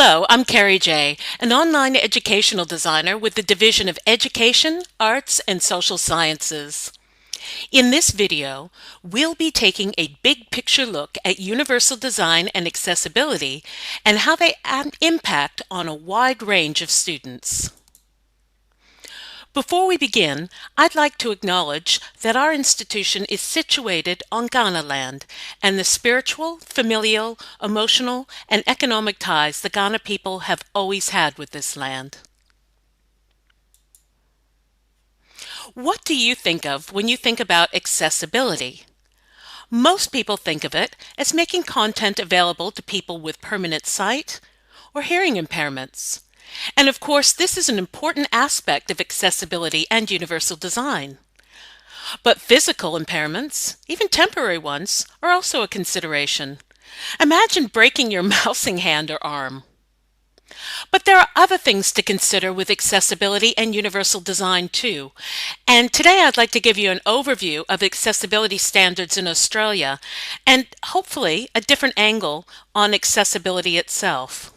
Hello, I'm Carrie J., an online educational designer with the Division of Education, Arts, and Social Sciences. In this video, we'll be taking a big picture look at universal design and accessibility and how they impact on a wide range of students. Before we begin, I'd like to acknowledge that our institution is situated on Ghana land, and the spiritual, familial, emotional, and economic ties the Ghana people have always had with this land. What do you think of when you think about accessibility? Most people think of it as making content available to people with permanent sight or hearing impairments. And of course, this is an important aspect of accessibility and universal design. But physical impairments, even temporary ones, are also a consideration. Imagine breaking your mousing hand or arm. But there are other things to consider with accessibility and universal design too. And today I'd like to give you an overview of accessibility standards in Australia and hopefully a different angle on accessibility itself.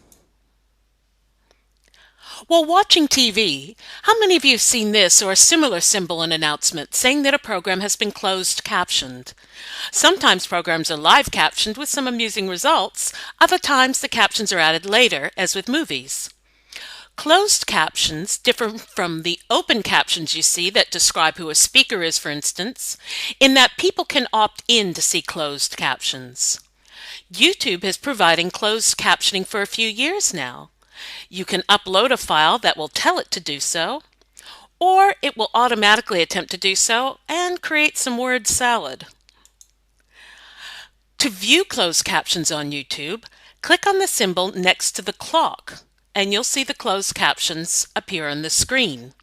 While watching TV, how many of you have seen this or a similar symbol and announcement saying that a program has been closed captioned? Sometimes programs are live captioned with some amusing results. Other times the captions are added later, as with movies. Closed captions differ from the open captions you see that describe who a speaker is, for instance, in that people can opt in to see closed captions. YouTube has provided closed captioning for a few years now. You can upload a file that will tell it to do so, or it will automatically attempt to do so and create some word salad. To view closed captions on YouTube, click on the symbol next to the clock, and you'll see the closed captions appear on the screen.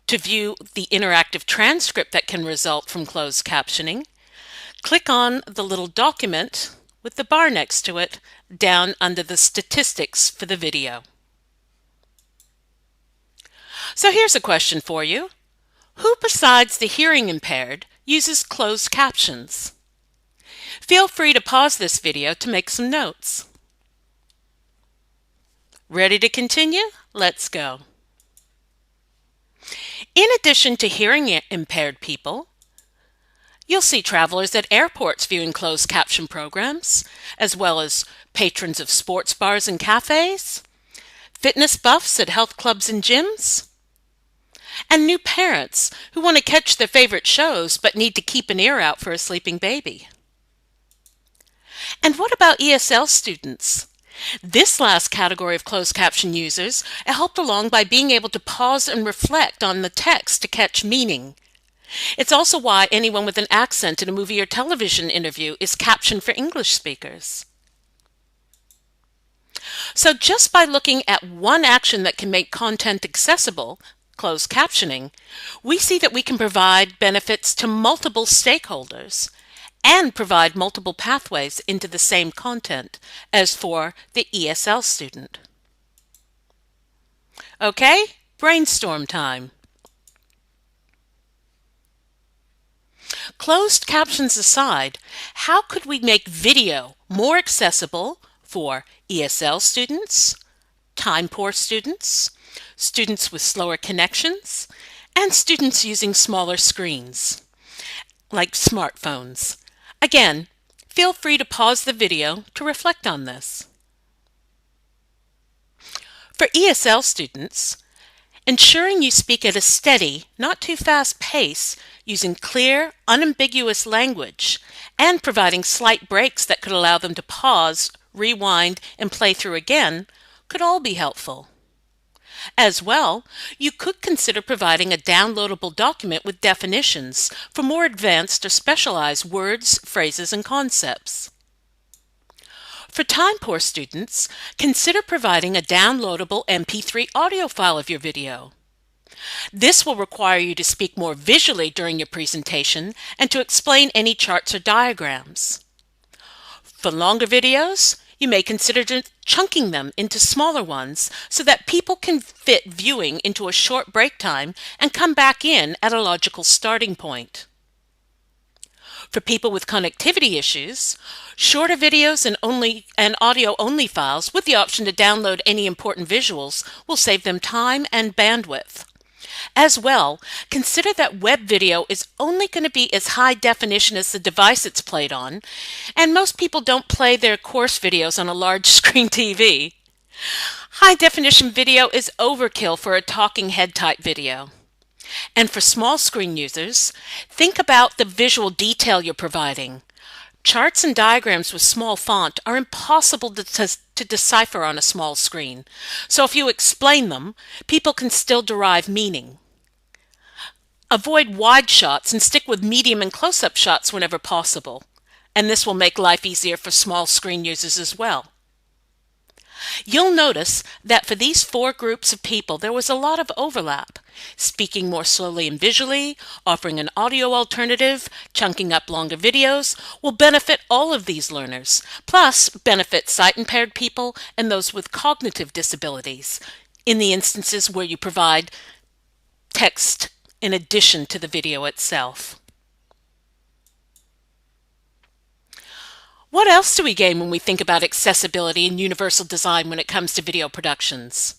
To view the interactive transcript that can result from closed captioning, click on the little document with the bar next to it down under the statistics for the video. So here's a question for you. Who besides the hearing impaired uses closed captions? Feel free to pause this video to make some notes. Ready to continue? Let's go. In addition to hearing impaired people, you'll see travelers at airports viewing closed caption programs, as well as patrons of sports bars and cafes, fitness buffs at health clubs and gyms, and new parents who want to catch their favorite shows but need to keep an ear out for a sleeping baby. And what about ESL students? This last category of closed caption users are helped along by being able to pause and reflect on the text to catch meaning. It's also why anyone with an accent in a movie or television interview is captioned for English speakers. So just by looking at one action that can make content accessible, closed captioning, we see that we can provide benefits to multiple stakeholders and provide multiple pathways into the same content as for the ESL student. Okay, brainstorm time. Closed captions aside, how could we make video more accessible for ESL students, time-poor students, students with slower connections, and students using smaller screens, like smartphones? Again, feel free to pause the video to reflect on this. For ESL students, ensuring you speak at a steady, not too fast pace, using clear, unambiguous language, and providing slight breaks that could allow them to pause, rewind, and play through again could all be helpful. As well, you could consider providing a downloadable document with definitions for more advanced or specialized words, phrases, and concepts. For time-poor students, consider providing a downloadable MP3 audio file of your video. This will require you to speak more visually during your presentation and to explain any charts or diagrams. For longer videos, you may consider chunking them into smaller ones so that people can fit viewing into a short break time and come back in at a logical starting point. For people with connectivity issues, shorter videos and audio only files with the option to download any important visuals will save them time and bandwidth. As well, consider that web video is only going to be as high definition as the device it's played on, and most people don't play their course videos on a large screen TV. High definition video is overkill for a talking head type video. And for small screen users, think about the visual detail you're providing. Charts and diagrams with small font are impossible to decipher on a small screen, so if you explain them, people can still derive meaning. Avoid wide shots and stick with medium and close-up shots whenever possible, and this will make life easier for small screen users as well. You'll notice that for these four groups of people, there was a lot of overlap. Speaking more slowly and visually, offering an audio alternative, chunking up longer videos will benefit all of these learners, plus benefit sight-impaired people and those with cognitive disabilities, in the instances where you provide text in addition to the video itself. What else do we gain when we think about accessibility and universal design when it comes to video productions?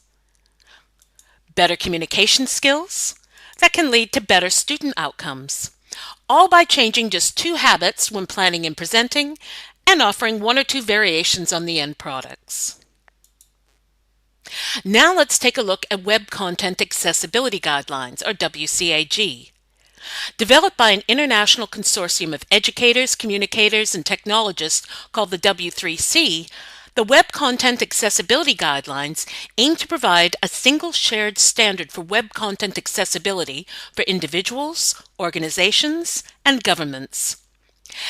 Better communication skills that can lead to better student outcomes, all by changing just 2 habits when planning and presenting and offering 1 or 2 variations on the end products. Now let's take a look at Web Content Accessibility Guidelines, or WCAG. Developed by an international consortium of educators, communicators, and technologists called the W3C, the Web Content Accessibility Guidelines aim to provide a single shared standard for web content accessibility for individuals, organizations, and governments.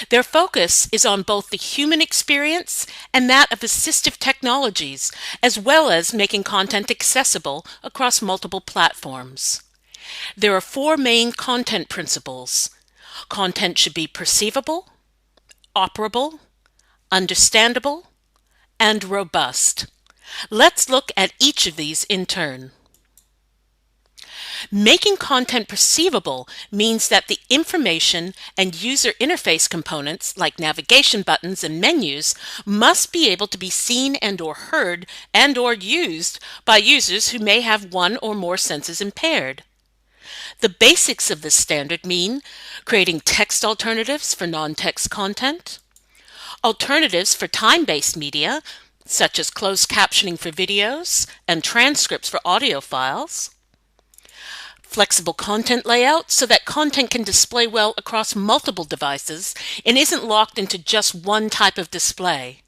Their focus is on both the human experience and that of assistive technologies, as well as making content accessible across multiple platforms. There are 4 main content principles. Content should be perceivable, operable, understandable, and robust. Let's look at each of these in turn. Making content perceivable means that the information and user interface components, like navigation buttons and menus, must be able to be seen and/or heard and/or used by users who may have 1 or more senses impaired. The basics of this standard mean creating text alternatives for non-text content, alternatives for time-based media, such as closed captioning for videos and transcripts for audio files, flexible content layout so that content can display well across multiple devices and isn't locked into just one type of display.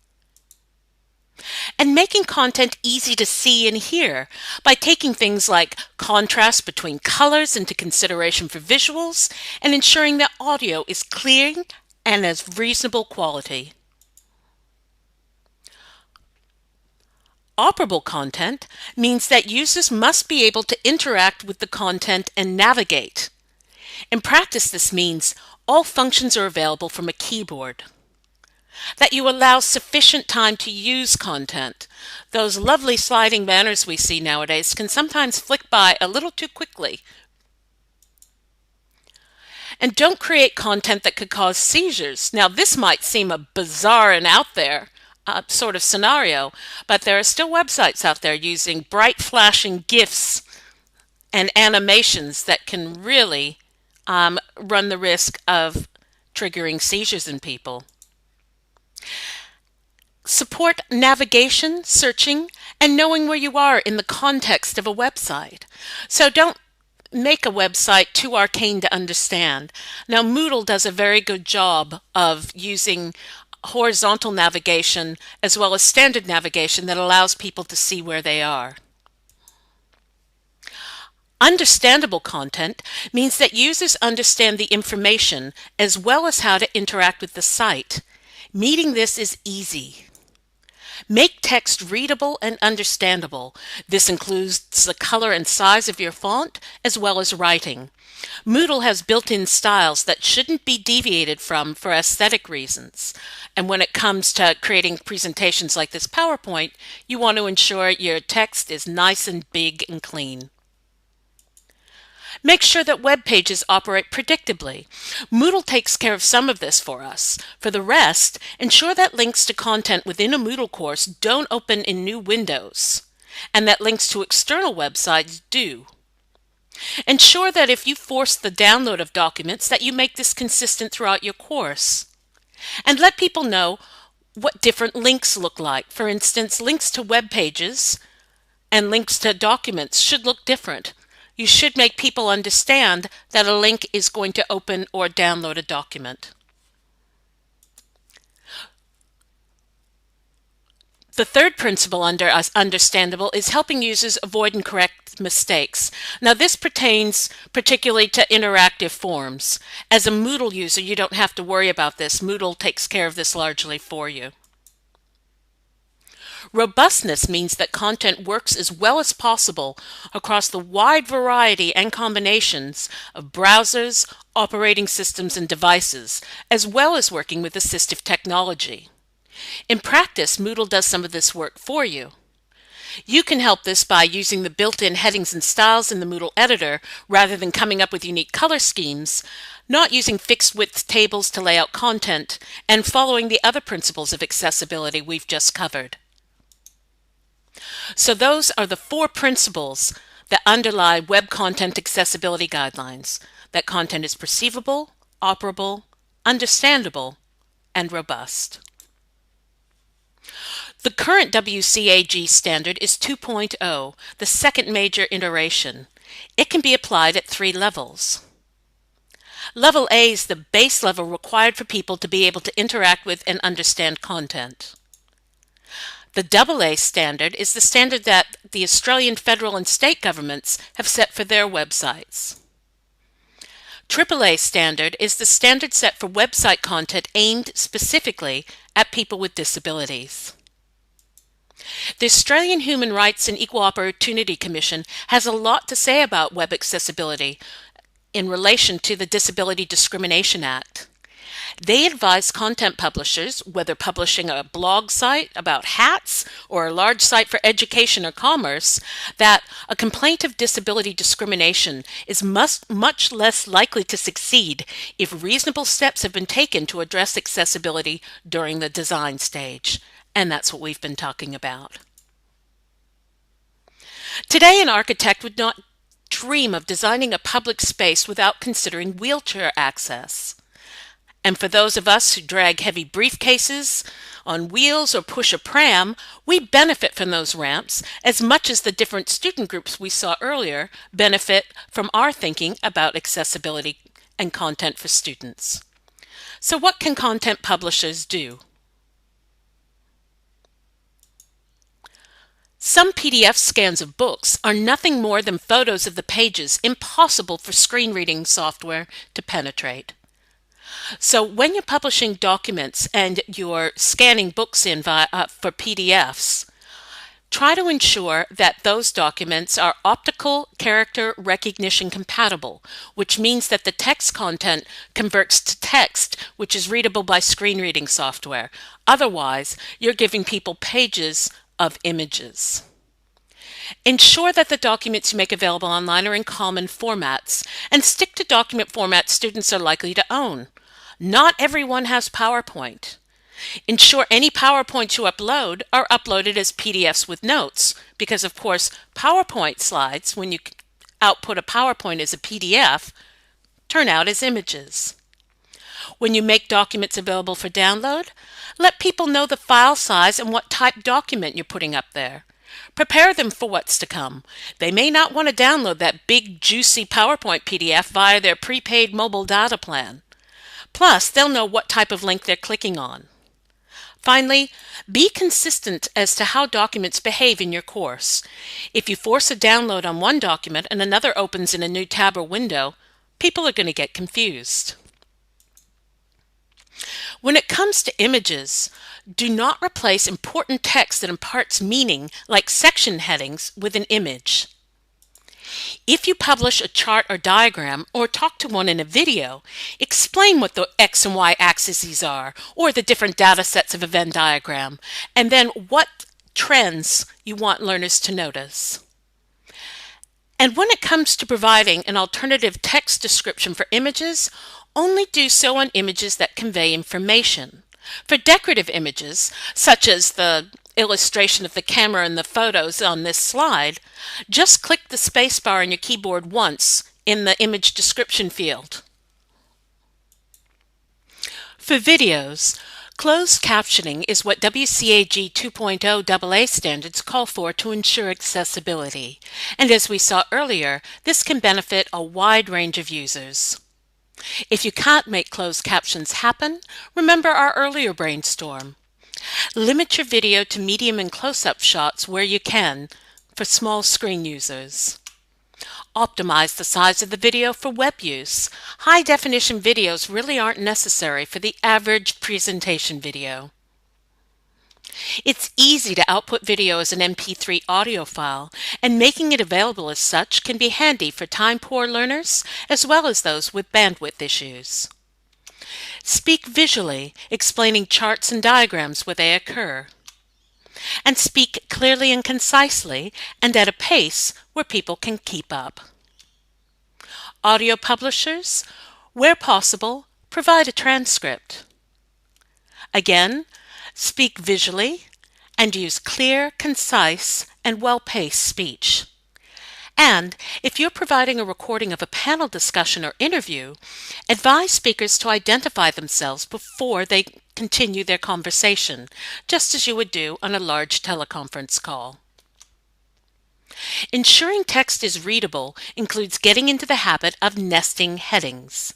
And making content easy to see and hear by taking things like contrast between colors into consideration for visuals and ensuring that audio is clear and of reasonable quality. Operable content means that users must be able to interact with the content and navigate. In practice, this means all functions are available from a keyboard. That you allow sufficient time to use content. Those lovely sliding banners we see nowadays can sometimes flick by a little too quickly. And don't create content that could cause seizures. Now, this might seem a bizarre and out there sort of scenario, but there are still websites out there using bright flashing GIFs and animations that can really run the risk of triggering seizures in people. Support navigation, searching, and knowing where you are in the context of a website. So don't make a website too arcane to understand. Now, Moodle does a very good job of using horizontal navigation as well as standard navigation that allows people to see where they are. Understandable content means that users understand the information as well as how to interact with the site. Meeting this is easy. Make text readable and understandable. This includes the color and size of your font as well as writing. Moodle has built-in styles that shouldn't be deviated from for aesthetic reasons. And when it comes to creating presentations like this PowerPoint, you want to ensure your text is nice and big and clean. Make sure that web pages operate predictably. Moodle takes care of some of this for us. For the rest, ensure that links to content within a Moodle course don't open in new windows, and that links to external websites do. Ensure that if you force the download of documents, that you make this consistent throughout your course. And let people know what different links look like. For instance, links to web pages and links to documents should look different. You should make people understand that a link is going to open or download a document. The third principle under understandable is helping users avoid and correct mistakes. Now this pertains particularly to interactive forms. As a Moodle user, you don't have to worry about this. Moodle takes care of this largely for you. Robustness means that content works as well as possible across the wide variety and combinations of browsers, operating systems, and devices, as well as working with assistive technology. In practice, Moodle does some of this work for you. You can help this by using the built-in headings and styles in the Moodle editor rather than coming up with unique color schemes, not using fixed width tables to lay out content, and following the other principles of accessibility we've just covered. So those are the 4 principles that underlie web content accessibility guidelines: that content is perceivable, operable, understandable, and robust. The current WCAG standard is 2.0, the second major iteration. It can be applied at 3 levels. Level A is the base level required for people to be able to interact with and understand content. The AA standard is the standard that the Australian federal and state governments have set for their websites. AAA standard is the standard set for website content aimed specifically at people with disabilities. The Australian Human Rights and Equal Opportunity Commission has a lot to say about web accessibility in relation to the Disability Discrimination Act. They advise content publishers, whether publishing a blog site about hats or a large site for education or commerce, that a complaint of disability discrimination is much less likely to succeed if reasonable steps have been taken to address accessibility during the design stage. And that's what we've been talking about. Today, an architect would not dream of designing a public space without considering wheelchair access. And for those of us who drag heavy briefcases on wheels or push a pram, we benefit from those ramps as much as the different student groups we saw earlier benefit from our thinking about accessibility and content for students. So what can content publishers do? Some PDF scans of books are nothing more than photos of the pages, impossible for screen reading software to penetrate. So when you're publishing documents and you're scanning books in for PDFs, try to ensure that those documents are optical character recognition compatible, which means that the text content converts to text which is readable by screen reading software. Otherwise, you're giving people pages of images. Ensure that the documents you make available online are in common formats, and stick to document formats students are likely to own. Not everyone has PowerPoint. Ensure any PowerPoints you upload are uploaded as PDFs with notes, because of course PowerPoint slides, when you output a PowerPoint as a PDF, turn out as images. When you make documents available for download, let people know the file size and what type document you're putting up there. Prepare them for what's to come. They may not want to download that big, juicy PowerPoint PDF via their prepaid mobile data plan. Plus, they'll know what type of link they're clicking on. Finally, be consistent as to how documents behave in your course. If you force a download on one document and another opens in a new tab or window, people are going to get confused. When it comes to images, do not replace important text that imparts meaning, like section headings, with an image. If you publish a chart or diagram or talk to one in a video, explain what the X and Y axes are, or the different data sets of a Venn diagram, and then what trends you want learners to notice. And when it comes to providing an alternative text description for images, only do so on images that convey information. For decorative images, such as the illustration of the camera and the photos on this slide, just click the spacebar on your keyboard once in the image description field. For videos, closed captioning is what WCAG 2.0 AA standards call for to ensure accessibility. And as we saw earlier, this can benefit a wide range of users. If you can't make closed captions happen, remember our earlier brainstorm. Limit your video to medium and close-up shots where you can for small screen users. Optimize the size of the video for web use. High-definition videos really aren't necessary for the average presentation video. It's easy to output video as an MP3 audio file, and making it available as such can be handy for time-poor learners as well as those with bandwidth issues. Speak visually, explaining charts and diagrams where they occur. And speak clearly and concisely and at a pace where people can keep up. Audio publishers, where possible, provide a transcript. Again, speak visually and use clear, concise, and well-paced speech. And if you're providing a recording of a panel discussion or interview, advise speakers to identify themselves before they continue their conversation, just as you would do on a large teleconference call. Ensuring text is readable includes getting into the habit of nesting headings.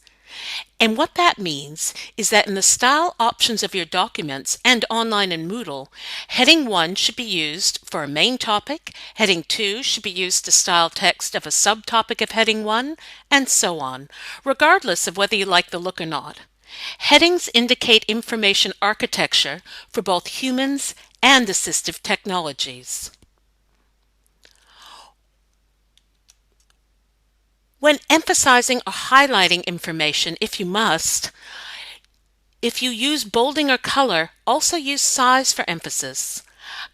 And what that means is that in the style options of your documents and online in Moodle, heading 1 should be used for a main topic, heading 2 should be used to style text of a subtopic of heading 1, and so on, regardless of whether you like the look or not. Headings indicate information architecture for both humans and assistive technologies. When emphasizing or highlighting information, if you must, if you use bolding or color, also use size for emphasis.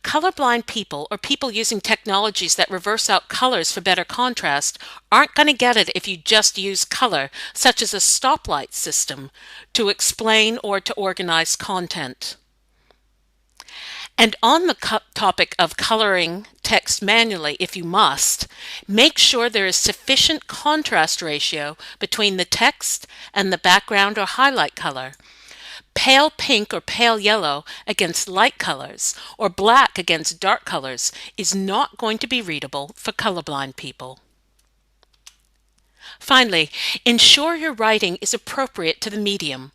Colorblind people or people using technologies that reverse out colors for better contrast aren't going to get it if you just use color, such as a stoplight system, to explain or to organize content. And on the topic of coloring text manually, if you must, make sure there is sufficient contrast ratio between the text and the background or highlight color. Pale pink or pale yellow against light colors or black against dark colors is not going to be readable for colorblind people. Finally, ensure your writing is appropriate to the medium.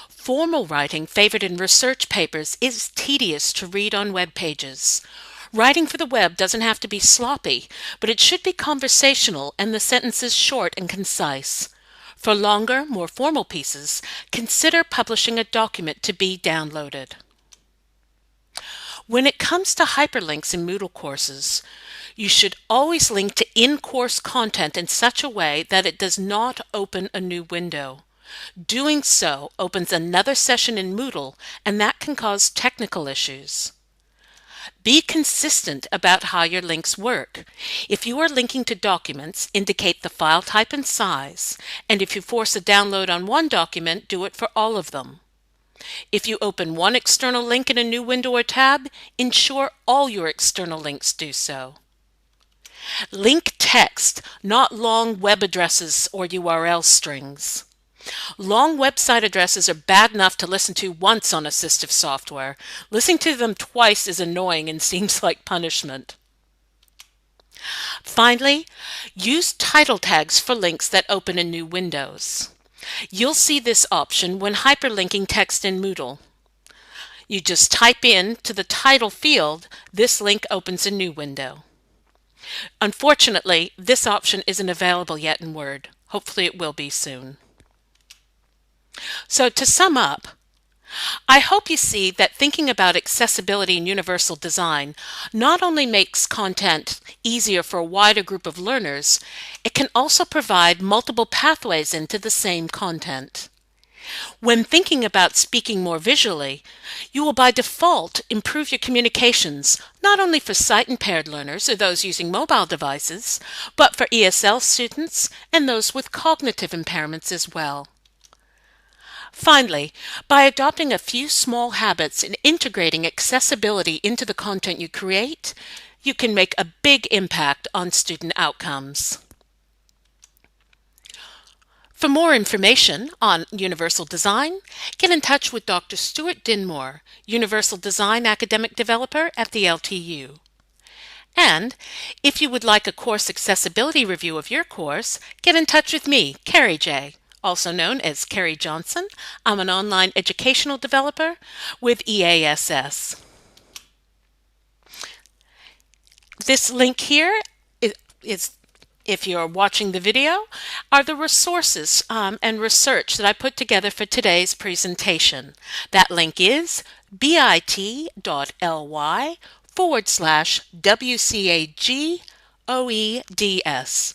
Formal writing favored in research papers is tedious to read on web pages. Writing for the web doesn't have to be sloppy, but it should be conversational and the sentences short and concise. For longer, more formal pieces, consider publishing a document to be downloaded. When it comes to hyperlinks in Moodle courses, you should always link to in-course content in such a way that it does not open a new window. Doing so opens another session in Moodle, and that can cause technical issues. Be consistent about how your links work. If you are linking to documents, indicate the file type and size, and if you force a download on one document, do it for all of them. If you open one external link in a new window or tab, ensure all your external links do so. Link text, not long web addresses or URL strings. Long website addresses are bad enough to listen to once on assistive software. Listening to them twice is annoying and seems like punishment. Finally, use title tags for links that open in new windows. You'll see this option when hyperlinking text in Moodle. You just type in to the title field, this link opens a new window. Unfortunately, this option isn't available yet in Word. Hopefully it will be soon. So to sum up, I hope you see that thinking about accessibility and universal design not only makes content easier for a wider group of learners, it can also provide multiple pathways into the same content. When thinking about speaking more visually, you will by default improve your communications, not only for sight-impaired learners or those using mobile devices, but for ESL students and those with cognitive impairments as well. Finally, by adopting a few small habits and integrating accessibility into the content you create, you can make a big impact on student outcomes. For more information on Universal Design, get in touch with Dr. Stuart Dinmore, Universal Design Academic Developer at the LTU. And if you would like a course accessibility review of your course, get in touch with me, Carrie J., also known as Carrie Johnson. I'm an online educational developer with EASS. This link here is, if you're watching the video, are the resources and research that I put together for today's presentation. That link is bit.ly/WCAG OEDS.